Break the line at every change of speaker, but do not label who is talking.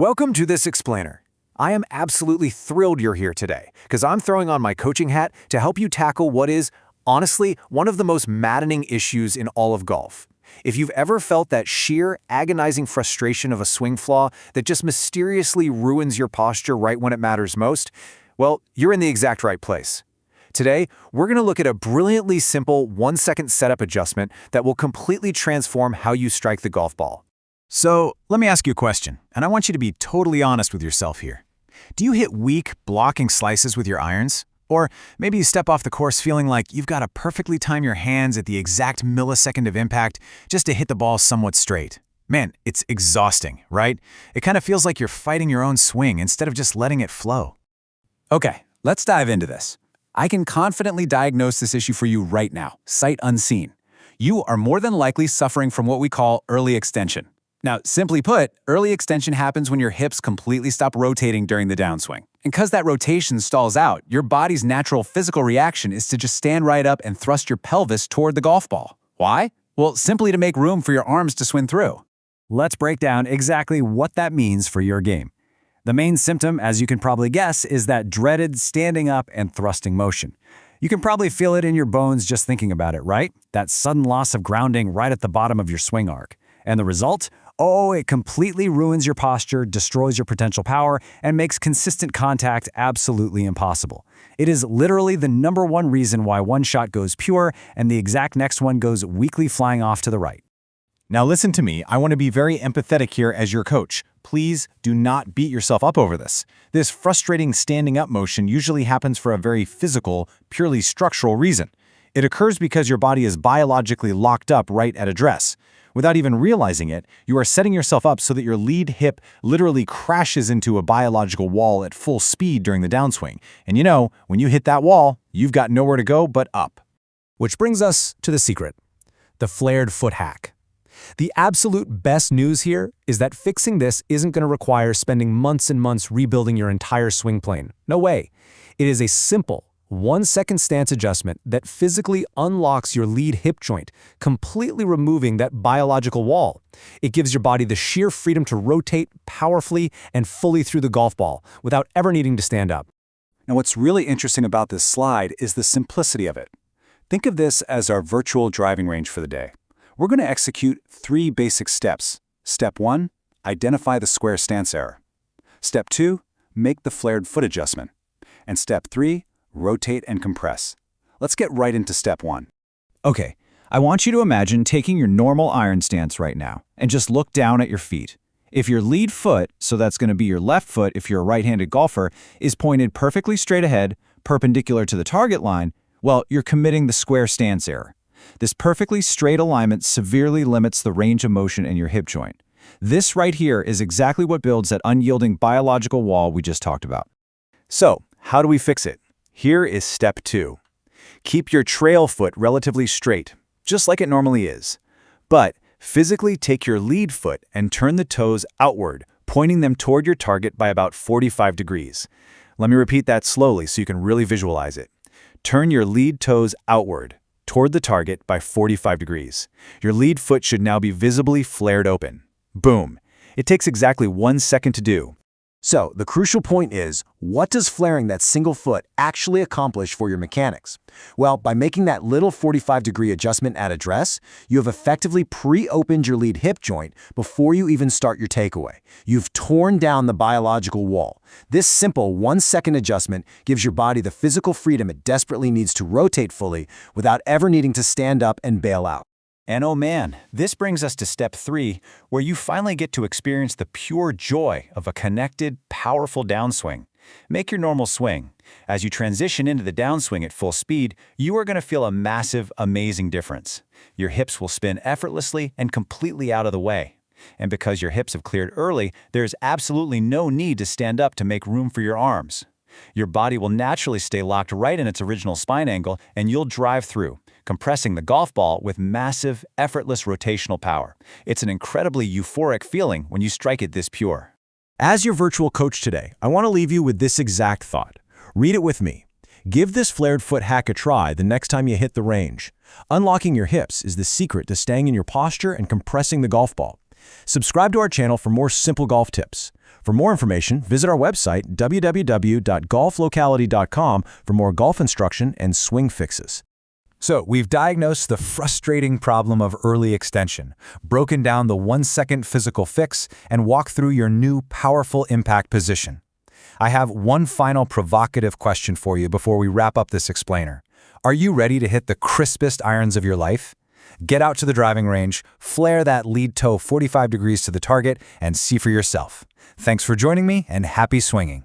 Welcome to This Explainer. I am absolutely thrilled you're here today, because I'm throwing on my coaching hat to help you tackle what is, honestly, one of the most maddening issues in all of golf. If you've ever felt that sheer, agonizing frustration of a swing flaw that just mysteriously ruins your posture right when it matters most, well, you're in the exact right place. Today, we're going to look at a brilliantly simple 1-second setup adjustment that will completely transform how you strike the golf ball.
So, let me ask you a question, and I want you to be totally honest with yourself here. Do you hit weak, blocking slices with your irons? Or maybe you step off the course feeling like you've got to perfectly time your hands at the exact millisecond of impact just to hit the ball somewhat straight. Man, it's exhausting, right? It kind of feels like you're fighting your own swing instead of just letting it flow. Okay, let's dive into this. I can confidently diagnose this issue for you right now, sight unseen. You are more than likely suffering from what we call early extension. Now, simply put, early extension happens when your hips completely stop rotating during the downswing. And because that rotation stalls out, your body's natural physical reaction is to just stand right up and thrust your pelvis toward the golf ball. Why? Well, simply to make room for your arms to swing through. Let's break down exactly what that means for your game. The main symptom, as you can probably guess, is that dreaded standing up and thrusting motion. You can probably feel it in your bones just thinking about it, right? That sudden loss of grounding right at the bottom of your swing arc. And the result? Oh, it completely ruins your posture, destroys your potential power, and makes consistent contact absolutely impossible. It is literally the #1 reason why one shot goes pure and the exact next one goes weakly flying off to the right. Now listen to me, I want to be very empathetic here as your coach. Please do not beat yourself up over this. This frustrating standing up motion usually happens for a very physical, purely structural reason. It occurs because your body is biologically locked up right at address. Without even realizing it, you are setting yourself up so that your lead hip literally crashes into a biological wall at full speed during the downswing. And you know, when you hit that wall, you've got nowhere to go but up. Which brings us to the secret, the flared foot hack. The absolute best news here is that fixing this isn't going to require spending months and months rebuilding your entire swing plane. No way. It is a simple 1-second stance adjustment that physically unlocks your lead hip joint, completely removing that biological wall. It gives your body the sheer freedom to rotate powerfully and fully through the golf ball without ever needing to stand up. Now, what's really interesting about this slide is the simplicity of it. Think of this as our virtual driving range for the day. We're going to execute 3 basic steps. Step 1, identify the square stance error. Step 2, make the flared foot adjustment. And step 3, rotate and compress. Let's get right into step 1. Okay, I want you to imagine taking your normal iron stance right now and just look down at your feet. If your lead foot, so that's going to be your left foot if you're a right-handed golfer, is pointed perfectly straight ahead, perpendicular to the target line, well, you're committing the square stance error. This perfectly straight alignment severely limits the range of motion in your hip joint. This right here is exactly what builds that unyielding biological wall we just talked about. So, how do we fix it? Here is step 2. Keep your trail foot relatively straight, just like it normally is. But physically take your lead foot and turn the toes outward, pointing them toward your target by about 45 degrees. Let me repeat that slowly so you can really visualize it. Turn your lead toes outward, toward the target by 45 degrees. Your lead foot should now be visibly flared open. Boom. It takes exactly 1 second to do. So, the crucial point is, what does flaring that single foot actually accomplish for your mechanics? Well, by making that little 45-degree adjustment at address, you have effectively pre-opened your lead hip joint before you even start your takeaway. You've torn down the biological wall. This simple 1-second adjustment gives your body the physical freedom it desperately needs to rotate fully without ever needing to stand up and bail out. And oh man, this brings us to step 3, where you finally get to experience the pure joy of a connected, powerful downswing. Make your normal swing. As you transition into the downswing at full speed, you are going to feel a massive, amazing difference. Your hips will spin effortlessly and completely out of the way. And because your hips have cleared early, there's absolutely no need to stand up to make room for your arms. Your body will naturally stay locked right in its original spine angle, and you'll drive through, compressing the golf ball with massive, effortless rotational power. It's an incredibly euphoric feeling when you strike it this pure. As your virtual coach today, I want to leave you with this exact thought. Read it with me. Give this flared foot hack a try the next time you hit the range. Unlocking your hips is the secret to staying in your posture and compressing the golf ball. Subscribe to our channel for more simple golf tips. For more information, visit our website, www.golflocality.com, for more golf instruction and swing fixes.
So, we've diagnosed the frustrating problem of early extension, broken down the 1-second physical fix, and walked through your new powerful impact position. I have one final provocative question for you before we wrap up this explainer. Are you ready to hit the crispest irons of your life? Get out to the driving range, flare that lead toe 45 degrees to the target, and see for yourself. Thanks for joining me, and happy swinging.